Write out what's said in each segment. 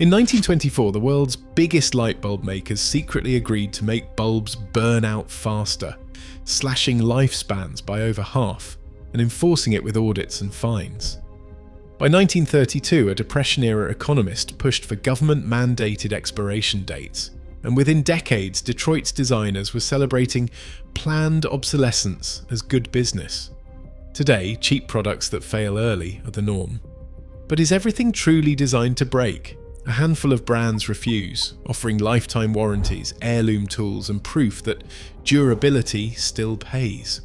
In 1924, the world's biggest light bulb makers secretly agreed to make bulbs burn out faster, slashing lifespans by over half and enforcing it with audits and fines. By 1932, a Depression-era economist pushed for government-mandated expiration dates, and within decades, Detroit's designers were celebrating planned obsolescence as good business. Today, cheap products that fail early are the norm. But is everything truly designed to break? A handful of brands refuse, offering lifetime warranties, heirloom tools, and proof that durability still pays.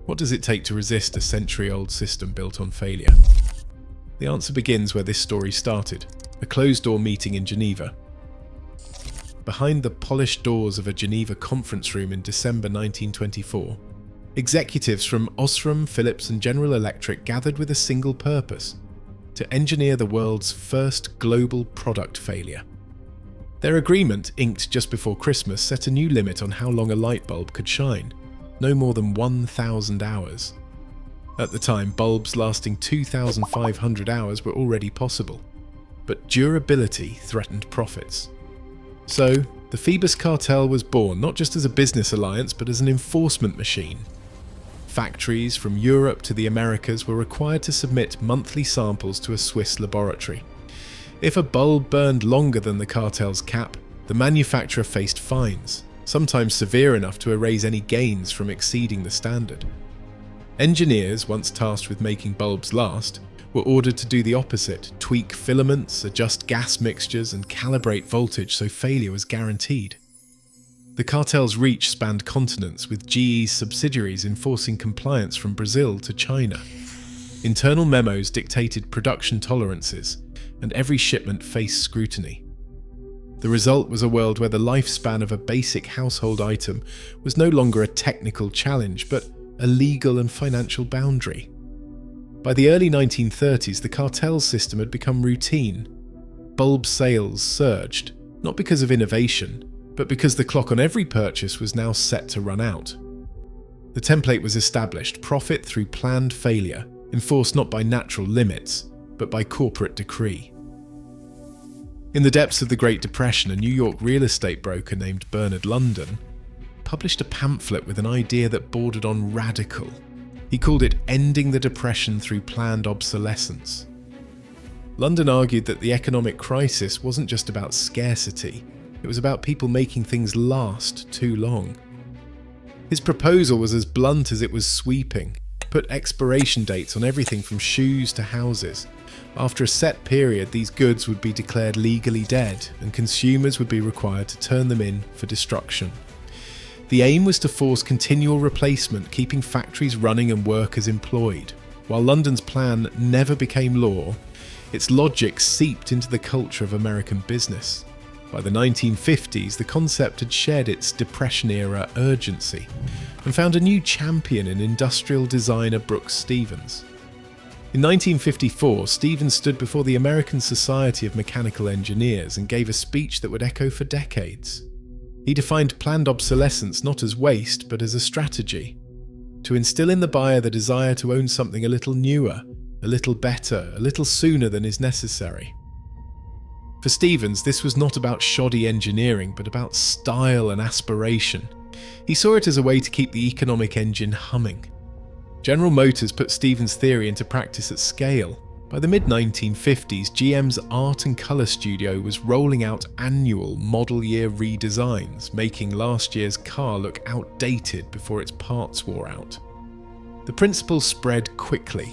What does it take to resist a century-old system built on failure? The answer begins where this story started, a closed-door meeting in Geneva. Behind the polished doors of a Geneva conference room in December 1924, executives from Osram, Philips and General Electric gathered with a single purpose: to engineer the world's first global product failure. Their agreement, inked just before Christmas, set a new limit on how long a light bulb could shine, no more than 1,000 hours. At the time, bulbs lasting 2,500 hours were already possible, but durability threatened profits. So, the Phoebus Cartel was born not just as a business alliance, but as an enforcement machine. Factories from Europe to the Americas were required to submit monthly samples to a Swiss laboratory. If a bulb burned longer than the cartel's cap, the manufacturer faced fines, sometimes severe enough to erase any gains from exceeding the standard. Engineers, once tasked with making bulbs last, were ordered to do the opposite: tweak filaments, adjust gas mixtures, and calibrate voltage so failure was guaranteed. The cartel's reach spanned continents, with GE's subsidiaries enforcing compliance from Brazil to China. Internal memos dictated production tolerances, and every shipment faced scrutiny. The result was a world where the lifespan of a basic household item was no longer a technical challenge, but a legal and financial boundary. By the early 1930s, the cartel system had become routine. Bulb sales surged, not because of innovation, but because the clock on every purchase was now set to run out. The template was established: profit through planned failure, enforced not by natural limits, but by corporate decree. In the depths of the Great Depression, a New York real estate broker named Bernard London published a pamphlet with an idea that bordered on radical. He called it Ending the Depression Through Planned Obsolescence. London argued that the economic crisis wasn't just about scarcity, it was about people making things last too long. His proposal was as blunt as it was sweeping: put expiration dates on everything from shoes to houses. After a set period, these goods would be declared legally dead, and consumers would be required to turn them in for destruction. The aim was to force continual replacement, keeping factories running and workers employed. While London's plan never became law, its logic seeped into the culture of American business. By the 1950s, the concept had shed its Depression-era urgency and found a new champion in industrial designer Brooks Stevens. In 1954, Stevens stood before the American Society of Mechanical Engineers and gave a speech that would echo for decades. He defined planned obsolescence not as waste, but as a strategy, to instill in the buyer the desire to own something a little newer, a little better, a little sooner than is necessary. For Stevens, this was not about shoddy engineering, but about style and aspiration. He saw it as a way to keep the economic engine humming. General Motors put Stevens' theory into practice at scale. By the mid-1950s, GM's art and colour studio was rolling out annual model year redesigns, making last year's car look outdated before its parts wore out. The principle spread quickly.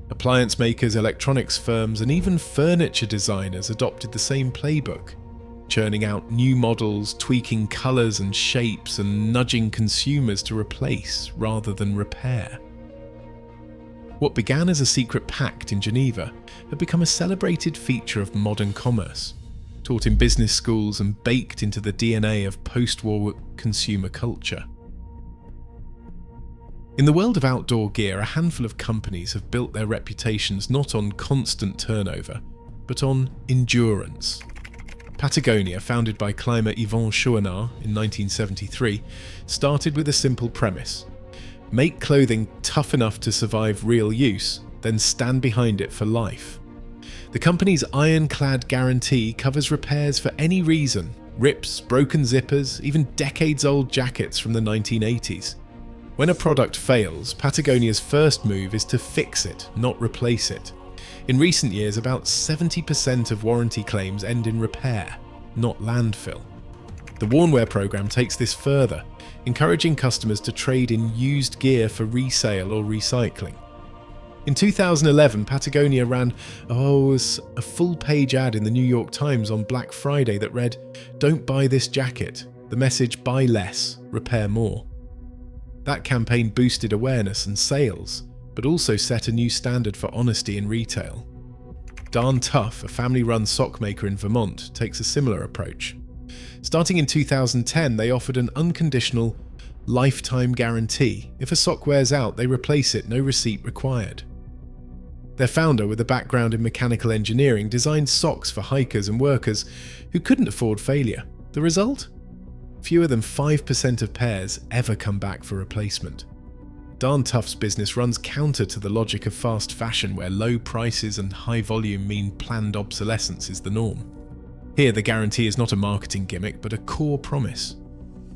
Appliance makers, electronics firms, and even furniture designers adopted the same playbook, churning out new models, tweaking colours and shapes, and nudging consumers to replace rather than repair. What began as a secret pact in Geneva had become a celebrated feature of modern commerce, taught in business schools and baked into the DNA of post-war consumer culture. In the world of outdoor gear, a handful of companies have built their reputations not on constant turnover, but on endurance. Patagonia, founded by climber Yvon Chouinard in 1973, started with a simple premise: make clothing tough enough to survive real use, then stand behind it for life. The company's ironclad guarantee covers repairs for any reason: rips, broken zippers, even decades-old jackets from the 1980s. When a product fails, Patagonia's first move is to fix it, not replace it. In recent years, about 70% of warranty claims end in repair, not landfill. The Warnware program takes this further, encouraging customers to trade in used gear for resale or recycling. In 2011, Patagonia ran a full-page ad in the New York Times on Black Friday that read, "Don't buy this jacket. The message, buy less, repair more." That campaign boosted awareness and sales, but also set a new standard for honesty in retail. Darn Tough, a family-run sock maker in Vermont, takes a similar approach. Starting in 2010, they offered an unconditional lifetime guarantee. If a sock wears out, they replace it, no receipt required. Their founder, with a background in mechanical engineering, designed socks for hikers and workers who couldn't afford failure. The result? Fewer than 5% of pairs ever come back for replacement. Darn Tough's business runs counter to the logic of fast fashion, where low prices and high volume mean planned obsolescence is the norm. Here, the guarantee is not a marketing gimmick, but a core promise.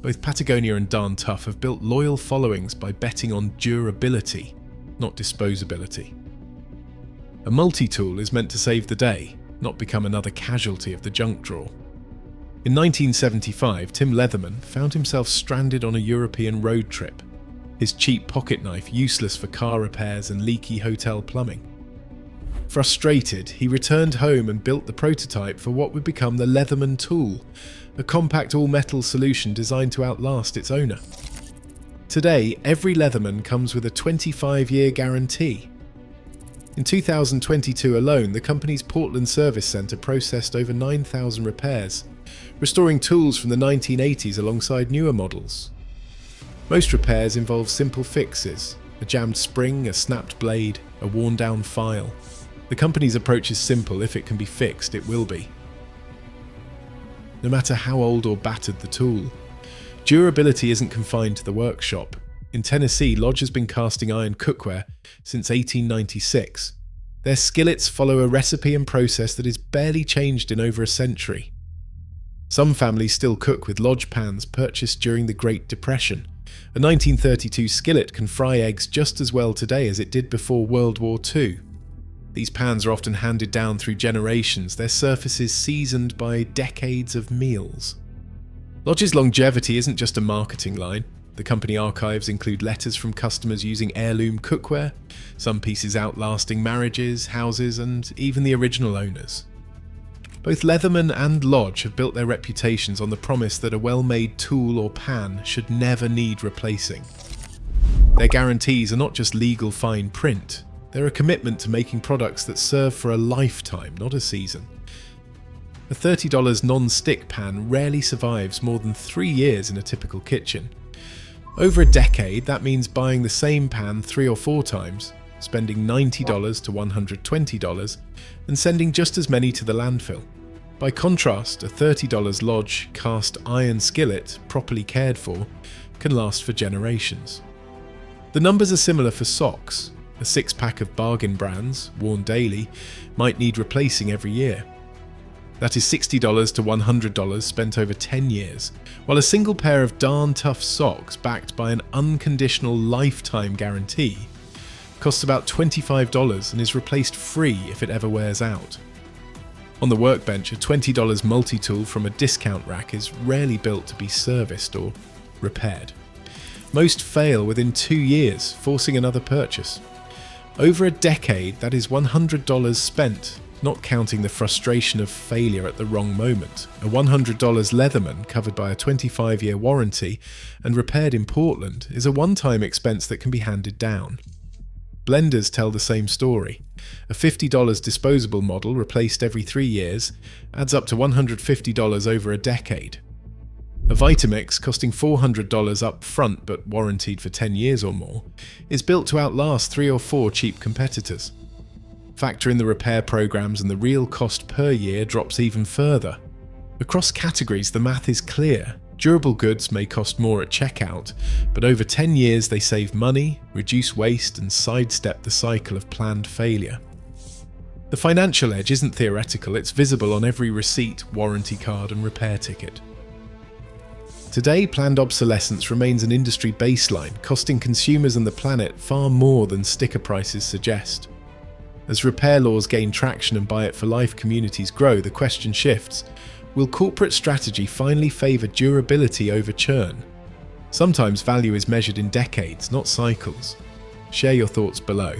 Both Patagonia and Darn Tough have built loyal followings by betting on durability, not disposability. A multi-tool is meant to save the day, not become another casualty of the junk drawer. In 1975, Tim Leatherman found himself stranded on a European road trip, his cheap pocket knife useless for car repairs and leaky hotel plumbing. Frustrated, he returned home and built the prototype for what would become the Leatherman tool, a compact all-metal solution designed to outlast its owner. Today, every Leatherman comes with a 25-year guarantee. In 2022 alone, the company's Portland service centre processed over 9,000 repairs, restoring tools from the 1980s alongside newer models. Most repairs involve simple fixes: a jammed spring, a snapped blade, a worn-down file. The company's approach is simple: if it can be fixed, it will be. No matter how old or battered the tool. Durability isn't confined to the workshop. In Tennessee, Lodge has been casting iron cookware since 1896. Their skillets follow a recipe and process that is barely changed in over a century. Some families still cook with Lodge pans purchased during the Great Depression. A 1932 skillet can fry eggs just as well today as it did before World War II. These pans are often handed down through generations, their surfaces seasoned by decades of meals. Lodge's longevity isn't just a marketing line. The company archives include letters from customers using heirloom cookware, some pieces outlasting marriages, houses, and even the original owners. Both Leatherman and Lodge have built their reputations on the promise that a well-made tool or pan should never need replacing. Their guarantees are not just legal fine print, they're a commitment to making products that serve for a lifetime, not a season. A $30 non-stick pan rarely survives more than 3 years in a typical kitchen. Over a decade, that means buying the same pan 3 or 4 times, spending $90 to $120, and sending just as many to the landfill. By contrast, a $30 Lodge cast iron skillet, properly cared for, can last for generations. The numbers are similar for socks. A 6-pack of bargain brands, worn daily, might need replacing every year. That is $60 to $100 spent over 10 years, while a single pair of Darn Tough socks backed by an unconditional lifetime guarantee costs about $25 and is replaced free if it ever wears out. On the workbench, a $20 multi-tool from a discount rack is rarely built to be serviced or repaired. Most fail within 2 years, forcing another purchase. Over a decade, that is $100 spent, not counting the frustration of failure at the wrong moment. A $100 Leatherman, covered by a 25-year warranty and repaired in Portland, is a one-time expense that can be handed down. Blenders tell the same story. A $50 disposable model, replaced every 3 years, adds up to $150 over a decade. A Vitamix, costing $400 up front but warranted for 10 years or more, is built to outlast 3 or 4 cheap competitors. Factor in the repair programs and the real cost per year drops even further. Across categories, the math is clear. Durable goods may cost more at checkout, but over 10 years they save money, reduce waste, and sidestep the cycle of planned failure. The financial edge isn't theoretical, it's visible on every receipt, warranty card and repair ticket. Today, planned obsolescence remains an industry baseline, costing consumers and the planet far more than sticker prices suggest. As repair laws gain traction and Buy It for Life communities grow, the question shifts: will corporate strategy finally favour durability over churn? Sometimes value is measured in decades, not cycles. Share your thoughts below.